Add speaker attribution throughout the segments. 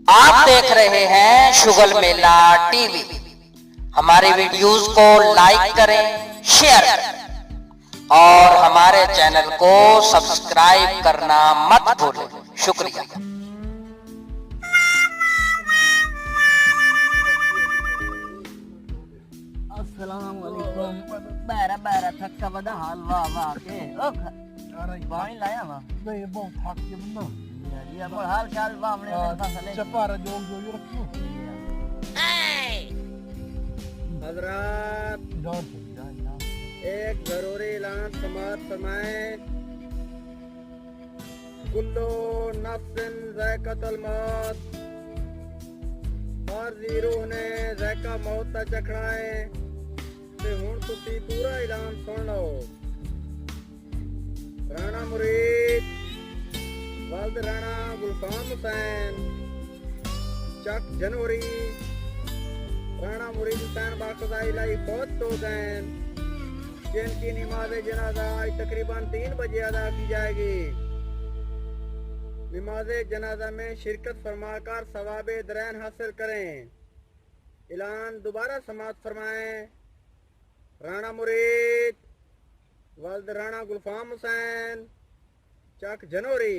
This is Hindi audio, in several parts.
Speaker 1: आप देख रहे हैं शुगल मेला टीवी। हमारे वीडियोस को लाइक करें, शेयर करें और हमारे चैनल को सब्सक्राइब करना मत भूलें। शुक्रिया।
Speaker 2: अस्सलाम वालेकुम। बारा बारा थक्का बदा हाल वाह वाह के पानी लाया वाह
Speaker 3: नहीं बहुत थक के बंदा
Speaker 2: जी अब हाल चाल वाह हमने फसले
Speaker 3: चपारा जो रखियो
Speaker 4: हजरत एक जरूरी ऐलान समाप्त फरमाएं। कुल्लू नफ्सिन ज़ायक़तुल मौत, हर जी रूह ने ज़ायक़ा मौत दा चखना है। ते हुण तुसी पूरा ऐलान सुन लो। राणा मुरीद वल्द राणा गुलफाम हुसैन, चक जनवरी राणा मुरीद हुसैन बाक़ज़ा इलाही फौत हो गए, जिनकी नमाज जनाजा आज तकरीबन 3 बजे अदा की जाएगी। नमाज जनाजा में शिरकत फरमाकर सवाब दरैन हासिल करें। ऐलान दोबारा समाप्त फरमाएं। राणा मुरीद वल्द राणा गुलफाम हुसैन, चक जनवरी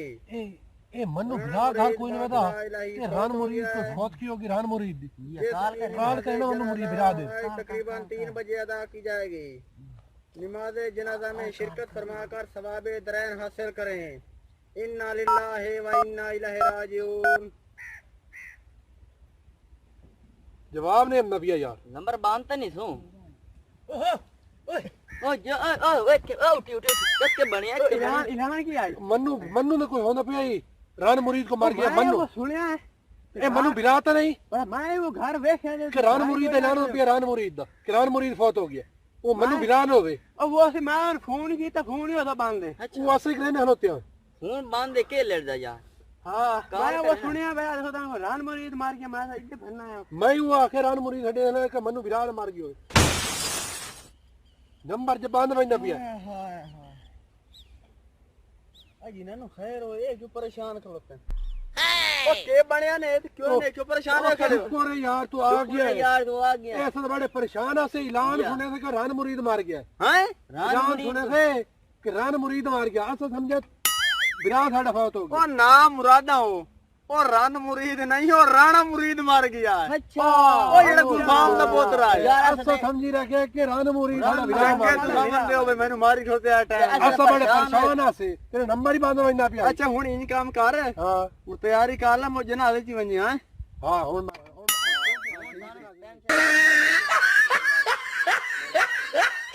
Speaker 3: ए मनु बिना घर कोई नहीं बता ये रान मुरीद को फौत की होगी। रान मुरीद काल कहना उन्हें मुरीद बिरा दे
Speaker 4: तकरीबन 3 बजे अदा की जाएगी। नमाज जनाजा में शिरकत फरमाकर सवाब दरैन हासिल करें। इन्ना लिल्लाहि व इन्ना इलैहि राजिऊन।
Speaker 3: जवाब ने नबिया यार
Speaker 2: नंबर बांधता नहीं सो ओ जो ओ के बढ़िया
Speaker 4: इलान की आई
Speaker 3: मनु ने कोई होना पिया ही रान मुरीद को मार गया। मनु
Speaker 4: सुनिया है
Speaker 3: ए मनु बिरा तो नहीं
Speaker 4: मैं वो घर वेख्या
Speaker 3: कि रान मुरीद ऐलान हो पिया। रान मुरीद दा कि रान मुरीद फौत हो गया। वो मनु बिरान होवे
Speaker 4: और वो से मैं फोन की तो फोन ही होता बांध दे।
Speaker 3: वो असली रहने हनोते हैं
Speaker 2: फोन बांध दे के लड़ जा यार।
Speaker 4: हां मैं वो सुनिया बया देखो ता रान मुरीद मार के मैं इतने फन्ना है।
Speaker 3: मैं वो आखिर रान मुरीद हटे ना कि मनु बिरान मार गयो नंबर जब बांध में नबिया
Speaker 4: हां अजी ना नो खैर हो ए जो परेशान करते हैं ओ के बढ़िया ने क्यों ने क्यों परेशान है खड़े
Speaker 3: हो रे यार तू आ गया
Speaker 2: यार तू आ गया
Speaker 3: ऐसा तो बड़े परेशान से ऐलान सुने से कि रान मुरीद मार गया।
Speaker 4: हैं
Speaker 3: ऐलान सुने से कि रान मुरीद मार गया ऐसा समझे बिरा साडा फौत हो गया।
Speaker 4: ओ नाम मुरादा हो ओ रान मुरीद नहीं हो राणा मुरीद मार गया।
Speaker 2: अच्छा
Speaker 4: ओ जेड़ा गुलफाम दा पोतरा है
Speaker 2: यार
Speaker 3: ऐसा समझी रखे कि रान मुरीद साडा बिरा मार
Speaker 4: तू
Speaker 3: गया।
Speaker 4: समझ ले हो मैंने मारी छोड़ते आ टाइम
Speaker 3: ऐसा बड़े परेशान से तेरे नंबर ही बांध में ना पिया।
Speaker 4: अच्छा हुन इन काम कर
Speaker 3: हां
Speaker 4: वो तैयारी कर ला मुझे ना आले ची वनी हां
Speaker 3: हां हुन